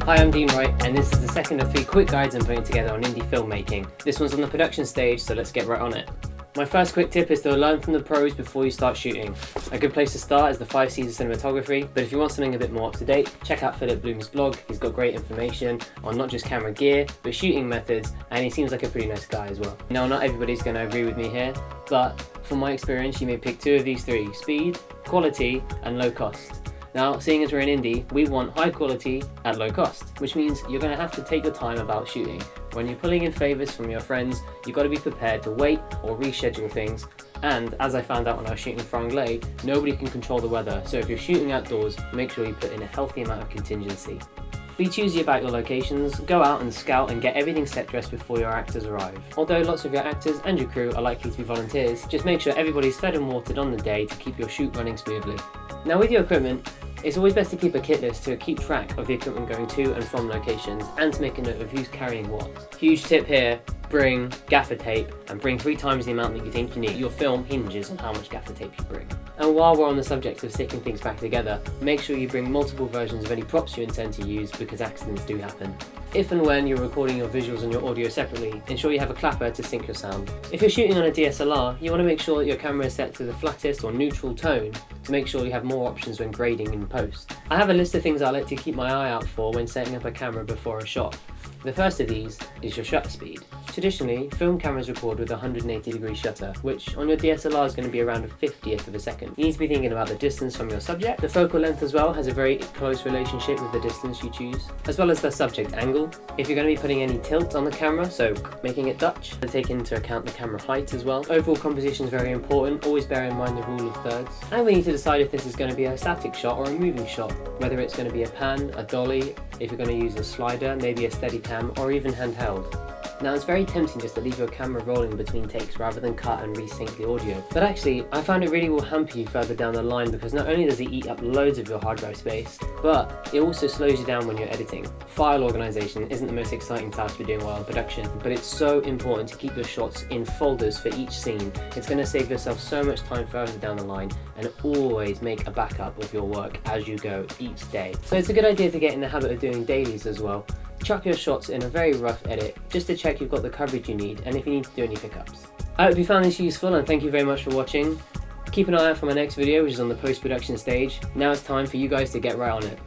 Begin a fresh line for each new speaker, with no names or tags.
Hi, I'm Dean Wright, and this is the second of 3 quick guides I'm putting together on indie filmmaking. This one's on the production stage, so let's get right on it. My first quick tip is to learn from the pros before you start shooting. A good place to start is the 5 C's of cinematography, but if you want something a bit more up to date, check out Philip Bloom's blog. He's got great information on not just camera gear, but shooting methods, and he seems like a pretty nice guy as well. Now, not everybody's going to agree with me here, but from my experience, you may pick 2 of these 3: speed, quality, and low cost. Now, seeing as we're in indie, we want high quality at low cost, which means you're going to have to take your time about shooting. When you're pulling in favours from your friends, you've got to be prepared to wait or reschedule things. And as I found out when I was shooting for Anglais, nobody can control the weather, so if you're shooting outdoors, make sure you put in a healthy amount of contingency. Be choosy about your locations, go out and scout and get everything set dressed before your actors arrive. Although lots of your actors and your crew are likely to be volunteers, just make sure everybody's fed and watered on the day to keep your shoot running smoothly. Now, with your equipment, it's always best to keep a kit list to keep track of the equipment going to and from locations and to make a note of who's carrying what. Huge tip here, bring gaffer tape and bring 3 times the amount that you think you need. Your film hinges on how much gaffer tape you bring. And while we're on the subject of sticking things back together, make sure you bring multiple versions of any props you intend to use because accidents do happen. If and when you're recording your visuals and your audio separately, ensure you have a clapper to sync your sound. If you're shooting on a DSLR, you want to make sure that your camera is set to the flattest or neutral tone to make sure you have more options when grading in post. I have a list of things I like to keep my eye out for when setting up a camera before a shot. The first of these is your shutter speed. Traditionally, film cameras record with a 180-degree shutter, which on your DSLR is going to be around a 50th of a second. You need to be thinking about the distance from your subject. The focal length as well has a very close relationship with the distance you choose, as well as the subject angle. If you're going to be putting any tilt on the camera, so making it Dutch, and take into account the camera height as well. Overall composition is very important, always bear in mind the rule of thirds. And we need to decide if this is going to be a static shot or a moving shot, whether it's going to be a pan, a dolly, if you're going to use a slider, maybe a Steadicam, or even handheld. Now, it's very tempting just to leave your camera rolling between takes rather than cut and resync the audio. But actually, I found it really will hamper you further down the line because not only does it eat up loads of your hard drive space, but it also slows you down when you're editing. File organisation isn't the most exciting task to be doing while in production, but it's so important to keep your shots in folders for each scene. It's going to save yourself so much time further down the line, and always make a backup of your work as you go each day. So it's a good idea to get in the habit of doing dailies as well. Chuck your shots in a very rough edit, just to check you've got the coverage you need and if you need to do any pickups. I hope you found this useful and thank you very much for watching. Keep an eye out for my next video, which is on the post-production stage. Now it's time for you guys to get right on it.